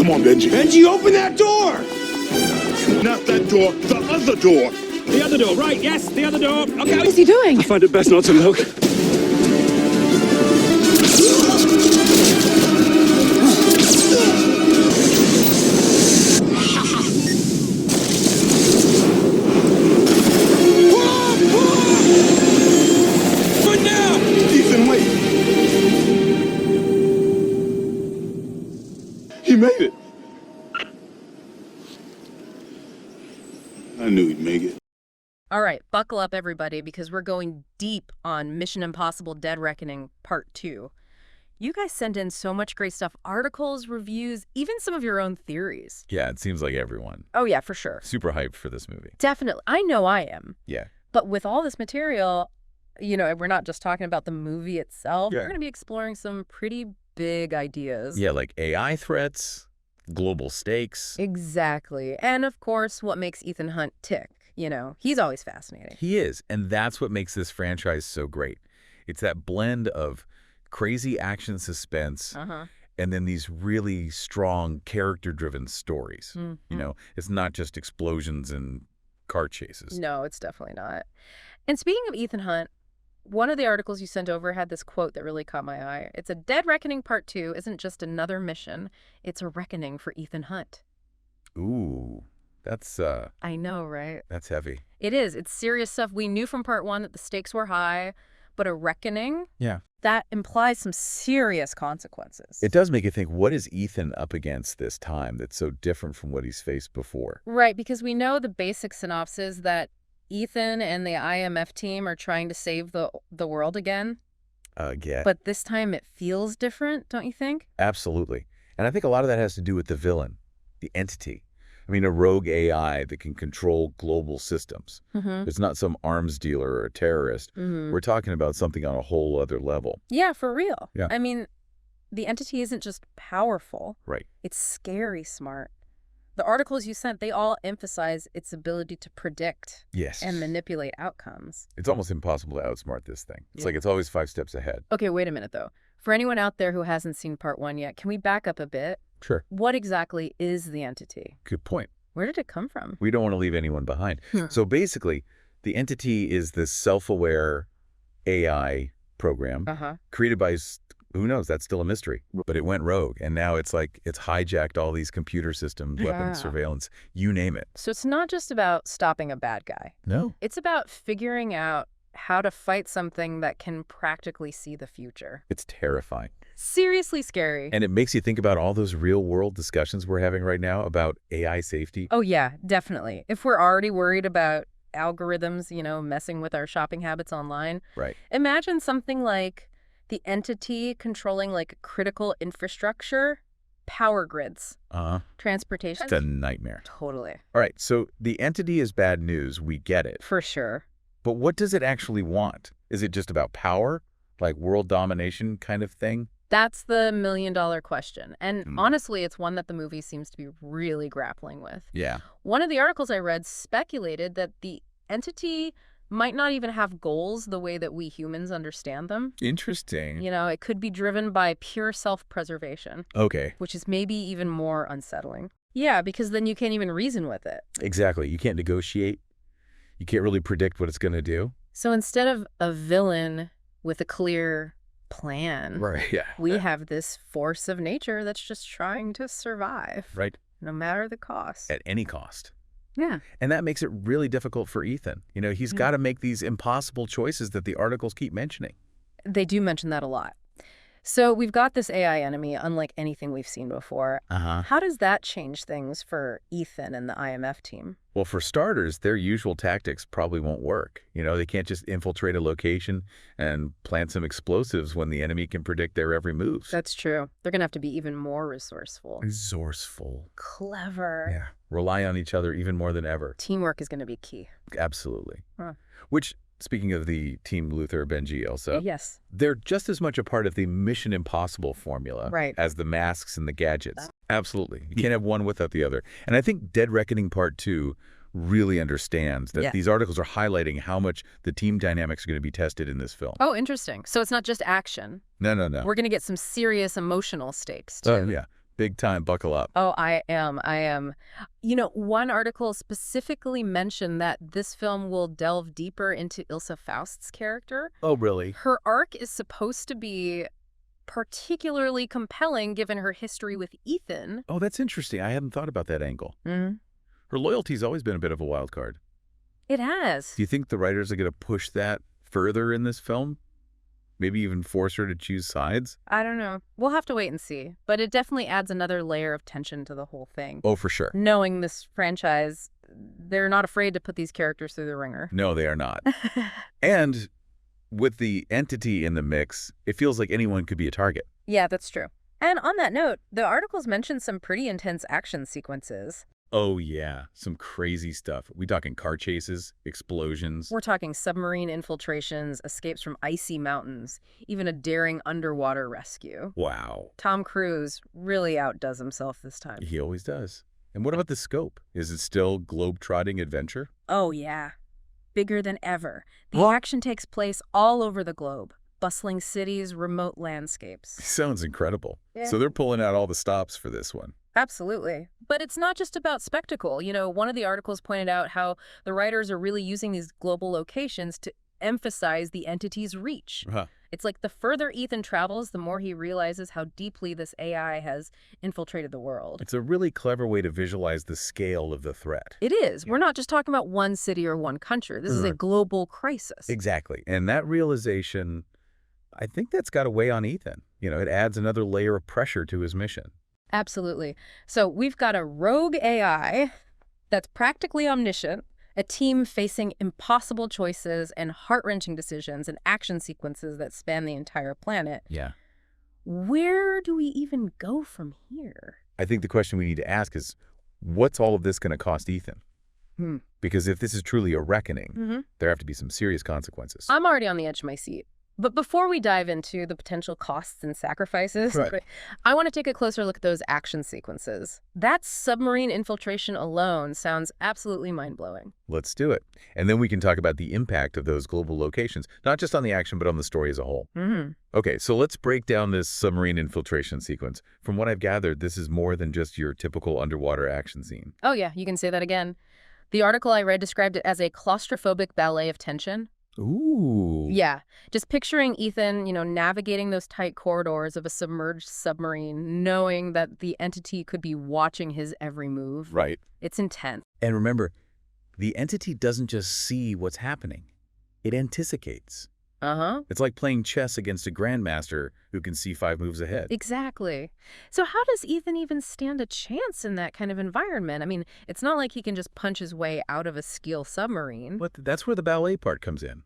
Come on, Benji. Benji, open that door! Not that door, the other door. The other door, right, yes, the other door. Okay. What is he doing? I find it best not to look. Right now! Ethan, wait. He made it. I knew he'd make it. All right, buckle up, everybody, because we're going deep on Mission Impossible Dead Reckoning Part 2. You guys send in so much great stuff, articles, reviews, even some of your own theories. Yeah, it seems like everyone. Oh, yeah, for sure. Super hyped for this movie. Definitely. I know I am. Yeah. But with all this material, you know, we're not just talking about the movie itself. Yeah. We're going to be exploring some pretty big ideas. Yeah, like AI threats, global stakes. Exactly. And, of course, what makes Ethan Hunt tick. You know, he's always fascinating. He is, and that's what makes this franchise so great. It's that blend of crazy action suspense and then these really strong character-driven stories. Mm-hmm. You know, it's not just explosions and car chases. No, it's definitely not. And speaking of Ethan Hunt, one of the articles you sent over had this quote that really caught my eye. It's a Dead Reckoning Part 2 isn't just another mission. It's a reckoning for Ethan Hunt. Ooh, that's I know, right? that's heavy. It is. It's serious stuff. We knew from Part 1 that the stakes were high, but a reckoning, Yeah. that implies some serious consequences. It does make you think, what is Ethan up against this time that's so different from what he's faced before? Right, because we know the basic synopsis that Ethan and the IMF team are trying to save the world again. Yeah, But this time it feels different, don't you think? absolutely. And I think a lot of that has to do with the villain, the entity. I mean, a rogue AI that can control global systems. Mm-hmm. It's not some arms dealer or a terrorist. Mm-hmm. We're talking about something on a whole other level. Yeah, for real. Yeah. I mean, the entity isn't just powerful. Right. It's scary smart. The articles you sent, they all emphasize its ability to predict Yes. and manipulate outcomes. It's almost impossible to outsmart this thing. It's Yeah. like it's always 5 steps ahead. Okay, wait a minute, though. For anyone out there who hasn't seen Part 1 yet, can we back up a bit? Sure. What exactly is the entity? Good point. Where did it come from? We don't want to leave anyone behind. Hmm. So basically, the entity is this self-aware AI program Uh-huh. created by, who knows, that's still a mystery. But it went rogue, and now it's like it's hijacked all these computer systems, Yeah. weapons, surveillance, you name it. So it's not just about stopping a bad guy. No. It's about figuring out how to fight something that can practically see the future. It's terrifying. Seriously scary. And it makes you think about all those real-world discussions we're having right now about AI safety. Oh, yeah, definitely. If we're already worried about algorithms, you know, messing with our shopping habits online, Right. imagine something like the entity controlling like critical infrastructure, power grids, transportation. It's a nightmare. Totally. All right, so the entity is bad news. We get it. For sure. But what does it actually want? Is it just about power? Like world domination kind of thing? That's the million-dollar question. And honestly, it's one that the movie seems to be really grappling with. Yeah. One of the articles I read speculated that the entity might not even have goals the way that we humans understand them. Interesting. You know, it could be driven by pure self-preservation, Okay. which is maybe even more unsettling. Yeah, because then you can't even reason with it. Exactly. You can't negotiate. You can't really predict what it's going to do. So instead of a villain with a clear plan, Right. Yeah. we have this force of nature that's just trying to survive, Right. no matter the cost. At any cost. Yeah. And that makes it really difficult for Ethan. You know, he's got to make these impossible choices that the articles keep mentioning. They do mention that a lot. So we've got this AI enemy, unlike anything we've seen before. How does that change things for Ethan and the IMF team? Well, for starters, their usual tactics probably won't work. You know, they can't just infiltrate a location and plant some explosives when the enemy can predict their every move. That's true. They're going to have to be even more resourceful. Resourceful. Clever. Yeah. Rely on each other even more than ever. Teamwork is going to be key. Absolutely. Huh. Which, speaking of the Team Luther, Benji, Elsa, Yes. they're just as much a part of the Mission Impossible formula Right. as the masks and the gadgets. Absolutely. You can't have one without the other. And I think Dead Reckoning Part 2 really understands that these articles are highlighting how much the team dynamics are going to be tested in this film. Oh, interesting. So it's not just action. No, no, no. We're going to get some serious emotional stakes, too. Yeah. Big time. Buckle up. Oh, I am. You know, one article specifically mentioned that this film will delve deeper into Ilsa Faust's character. Oh, really? Her arc is supposed to be particularly compelling given her history with Ethan. Oh, that's interesting. I hadn't thought about that angle. Mm-hmm. Her loyalty's always been a bit of a wild card. It has. Do you think the writers are going to push that further in this film? Maybe even force her to choose sides? I don't know. We'll have to wait and see. But it definitely adds another layer of tension to the whole thing. Oh, for sure. Knowing this franchise, they're not afraid to put these characters through the ringer. No, they are not. And with the entity in the mix, it feels like anyone could be a target. Yeah, that's true. And on that note, the articles mention some pretty intense action sequences. Oh, yeah. Some crazy stuff. We talking car chases, explosions. We're talking submarine infiltrations, escapes from icy mountains, even a daring underwater rescue. Wow. Tom Cruise really outdoes himself this time. He always does. And what about the scope? Is it still globe-trotting adventure? Oh, yeah. Bigger than ever. The action takes place all over the globe. Bustling cities, remote landscapes. Sounds incredible. Yeah. So they're pulling out all the stops for this one. Absolutely. But it's not just about spectacle. You know, one of the articles pointed out how the writers are really using these global locations to emphasize the entity's reach. Huh. It's like the further Ethan travels, the more he realizes how deeply this AI has infiltrated the world. It's a really clever way to visualize the scale of the threat. It is. We're not just talking about one city or one country. This is a global crisis. Exactly. And that realization, I think that's got to weigh on Ethan. You know, it adds another layer of pressure to his mission. Absolutely. So we've got a rogue AI that's practically omniscient, a team facing impossible choices and heart-wrenching decisions and action sequences that span the entire planet. Yeah. Where do we even go from here? I think the question we need to ask is, what's all of this going to cost Ethan? Because if this is truly a reckoning, there have to be some serious consequences. I'm already on the edge of my seat. But before we dive into the potential costs and sacrifices, I want to take a closer look at those action sequences. That submarine infiltration alone sounds absolutely mind-blowing. Let's do it. And then we can talk about the impact of those global locations, not just on the action, but on the story as a whole. Okay, so let's break down this submarine infiltration sequence. From what I've gathered, this is more than just your typical underwater action scene. Oh yeah, you can say that again. The article I read described it as a claustrophobic ballet of tension. Ooh. Yeah, just picturing Ethan, you know, navigating those tight corridors of a submerged submarine, knowing that the entity could be watching his every move. Right. It's intense. And remember, the entity doesn't just see what's happening. It anticipates. It's like playing chess against a grandmaster who can see 5 moves ahead. Exactly. So how does Ethan even stand a chance in that kind of environment? I mean, it's not like he can just punch his way out of a Skeel submarine. But that's where the ballet part comes in.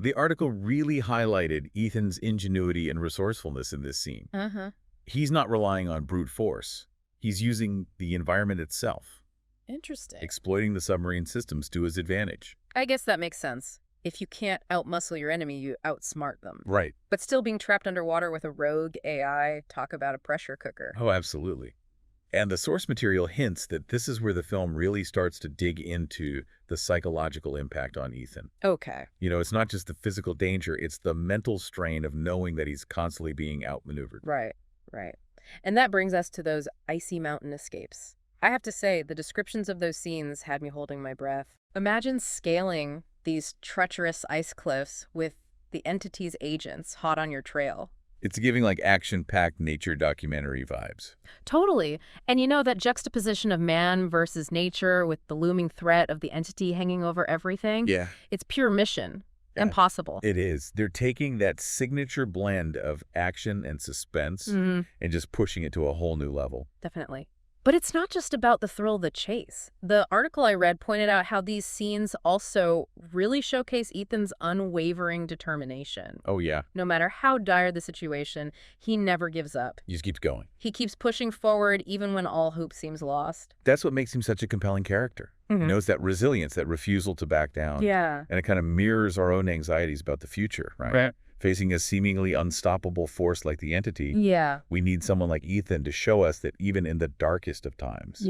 The article really highlighted Ethan's ingenuity and resourcefulness in this scene. He's not relying on brute force. He's using the environment itself. Interesting. Exploiting the submarine systems to his advantage. I guess that makes sense. If you can't outmuscle your enemy, you outsmart them. Right. But still being trapped underwater with a rogue AI, talk about a pressure cooker. Oh, absolutely. And the source material hints that this is where the film really starts to dig into the psychological impact on Ethan. Okay. You know, it's not just the physical danger, it's the mental strain of knowing that he's constantly being outmaneuvered. Right. And that brings us to those icy mountain escapes. I have to say, the descriptions of those scenes had me holding my breath. Imagine scaling these treacherous ice cliffs with the entity's agents hot on your trail. It's giving like action-packed nature documentary vibes. Totally. And you know, that juxtaposition of man versus nature with the looming threat of the entity hanging over everything? Yeah. It's pure mission. Impossible. It is. They're taking that signature blend of action and suspense and just pushing it to a whole new level. Definitely. But it's not just about the thrill of the chase. The article I read pointed out how these scenes also really showcase Ethan's unwavering determination. Oh, yeah. No matter how dire the situation, he never gives up. He just keeps going. He keeps pushing forward even when all hope seems lost. That's what makes him such a compelling character. You know, it's that resilience, that refusal to back down. Yeah. And it kind of mirrors our own anxieties about the future, right? Facing a seemingly unstoppable force like the entity, we need someone like Ethan to show us that even in the darkest of times,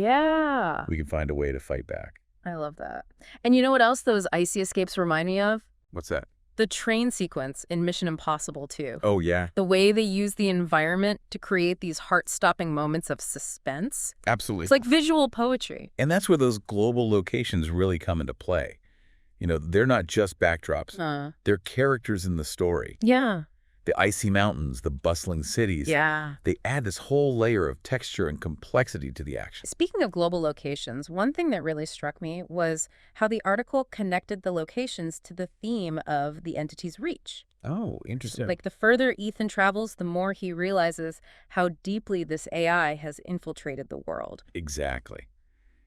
we can find a way to fight back. I love that. And you know what else those icy escapes remind me of? What's that? The train sequence in Mission Impossible 2. Oh, yeah. The way they use the environment to create these heart-stopping moments of suspense. Absolutely. It's like visual poetry. And that's where those global locations really come into play. You know, they're not just backdrops. They're characters in the story. Yeah. The icy mountains, the bustling cities. Yeah. They add this whole layer of texture and complexity to the action. Speaking of global locations, one thing that really struck me was how the article connected the locations to the theme of the entity's reach. Oh, interesting. Like the further Ethan travels, the more he realizes how deeply this AI has infiltrated the world. Exactly.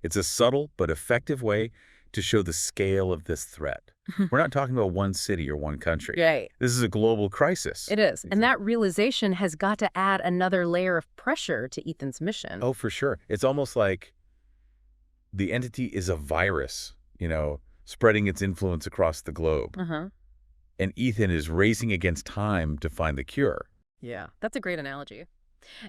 It's a subtle but effective way to show the scale of this threat. We're not talking about one city or one country. Right. This is a global crisis. It is. And that realization has got to add another layer of pressure to Ethan's mission. Oh, for sure. It's almost like the entity is a virus, you know, spreading its influence across the globe. And Ethan is racing against time to find the cure. Yeah, that's a great analogy.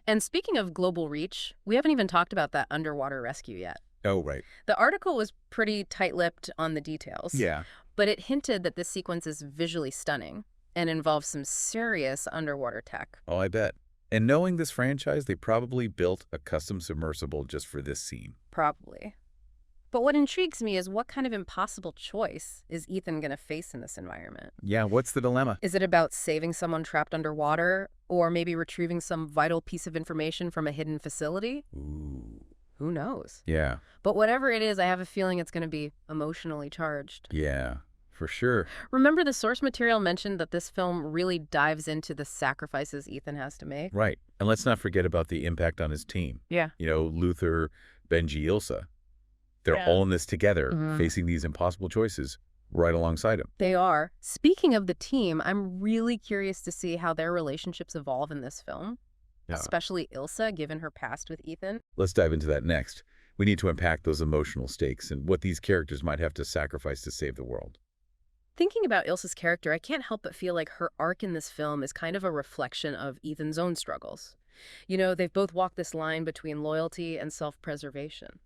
And speaking of global reach, we haven't even talked about that underwater rescue yet. Oh, right. The article was pretty tight-lipped on the details. Yeah. But it hinted that this sequence is visually stunning and involves some serious underwater tech. Oh, I bet. And knowing this franchise, they probably built a custom submersible just for this scene. Probably. But what intrigues me is what kind of impossible choice is Ethan going to face in this environment? Yeah, what's the dilemma? Is it about saving someone trapped underwater, or maybe retrieving some vital piece of information from a hidden facility? Ooh. Who knows? Yeah. But whatever it is, I have a feeling it's going to be emotionally charged. Yeah, for sure. Remember the source material mentioned that this film really dives into the sacrifices Ethan has to make? Right. And let's not forget about the impact on his team. Yeah. You know, Luther, Benji, Ilsa. They're all in this together, facing these impossible choices right alongside him. They are. Speaking of the team, I'm really curious to see how their relationships evolve in this film. Yeah. Especially Ilsa, given her past with Ethan. Let's dive into that next. We need to unpack those emotional stakes and what these characters might have to sacrifice to save the world. Thinking about Ilsa's character, I can't help but feel like her arc in this film is kind of a reflection of Ethan's own struggles. You know, they've both walked this line between loyalty and self-preservation.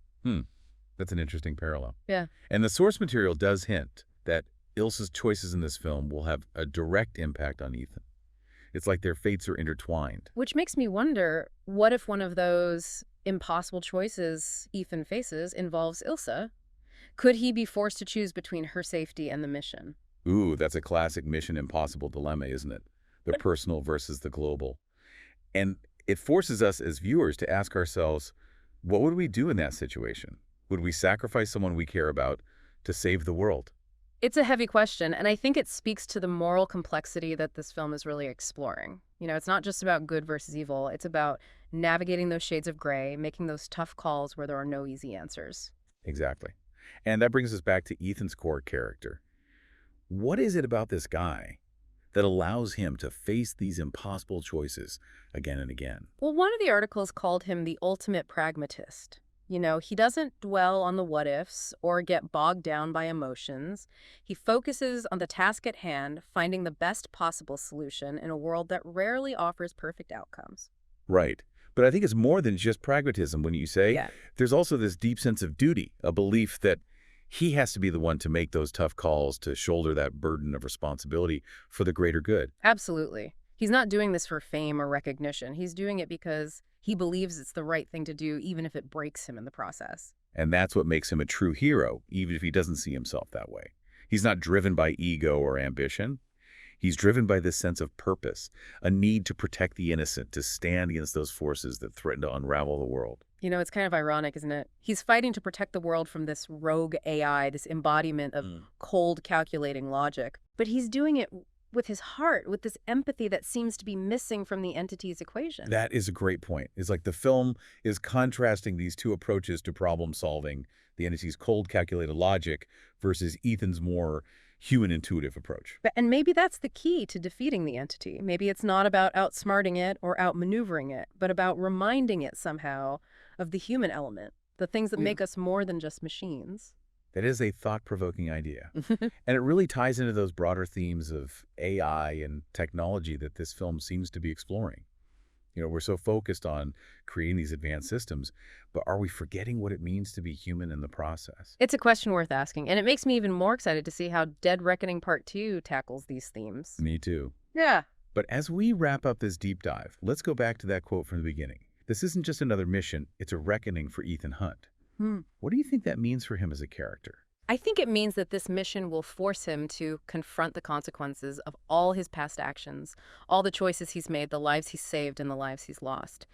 That's an interesting parallel. Yeah. And the source material does hint that Ilsa's choices in this film will have a direct impact on Ethan. It's like their fates are intertwined. Which makes me wonder, what if one of those impossible choices Ethan faces involves Ilsa? Could he be forced to choose between her safety and the mission? Ooh, that's a classic Mission Impossible dilemma, isn't it? The personal versus the global. And it forces us as viewers to ask ourselves, what would we do in that situation? Would we sacrifice someone we care about to save the world? It's a heavy question, and I think it speaks to the moral complexity that this film is really exploring. You know, it's not just about good versus evil. It's about navigating those shades of gray, making those tough calls where there are no easy answers. Exactly. And that brings us back to Ethan's core character. What is it about this guy that allows him to face these impossible choices again and again? Well, one of the articles called him the ultimate pragmatist. You know, he doesn't dwell on the what-ifs or get bogged down by emotions. He focuses on the task at hand, finding the best possible solution in a world that rarely offers perfect outcomes. Right. But I think it's more than just pragmatism when you say there's also this deep sense of duty, a belief that he has to be the one to make those tough calls, to shoulder that burden of responsibility for the greater good. Absolutely. He's not doing this for fame or recognition. He's doing it because he believes it's the right thing to do, even if it breaks him in the process. And that's what makes him a true hero, even if he doesn't see himself that way. He's not driven by ego or ambition. He's driven by this sense of purpose, a need to protect the innocent, to stand against those forces that threaten to unravel the world. You know, it's kind of ironic, isn't it? He's fighting to protect the world from this rogue AI, this embodiment of cold, calculating logic. But he's doing it with his heart, with this empathy that seems to be missing from the entity's equation. That is a great point. It's like the film is contrasting these two approaches to problem solving, the entity's cold, calculated logic versus Ethan's more human intuitive approach. And maybe that's the key to defeating the entity. Maybe it's not about outsmarting it or outmaneuvering it, but about reminding it somehow of the human element, the things that make us more than just machines. That is a thought-provoking idea. And it really ties into those broader themes of AI and technology that this film seems to be exploring. We're so focused on creating these advanced systems, but are we forgetting what it means to be human in the process? It's a question worth asking, and it makes me even more excited to see how Dead Reckoning Part 2 tackles these themes. Me too. Yeah. But as we wrap up this deep dive, let's go back to that quote from the beginning. This isn't just another mission, it's a reckoning for Ethan Hunt. What do you think that means for him as a character? I think it means that this mission will force him to confront the consequences of all his past actions, all the choices he's made, the lives he's saved, and the lives he's lost.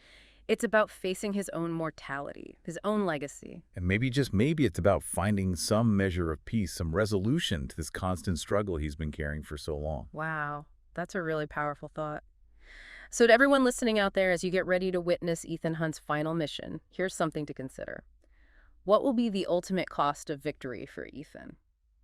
It's about facing his own mortality, his own legacy. And maybe, just maybe, it's about finding some measure of peace, some resolution to this constant struggle he's been carrying for so long. Wow, that's a really powerful thought. So to everyone listening out there, as you get ready to witness Ethan Hunt's final mission, here's something to consider. What will be the ultimate cost of victory for Ethan?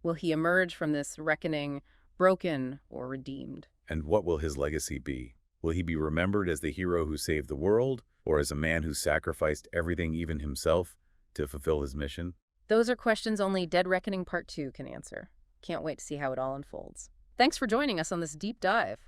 Will he emerge from this reckoning broken or redeemed? And what will his legacy be? Will he be remembered as the hero who saved the world, or as a man who sacrificed everything, even himself, to fulfill his mission? Those are questions only Dead Reckoning Part 2 can answer. Can't wait to see how it all unfolds. Thanks for joining us on this deep dive.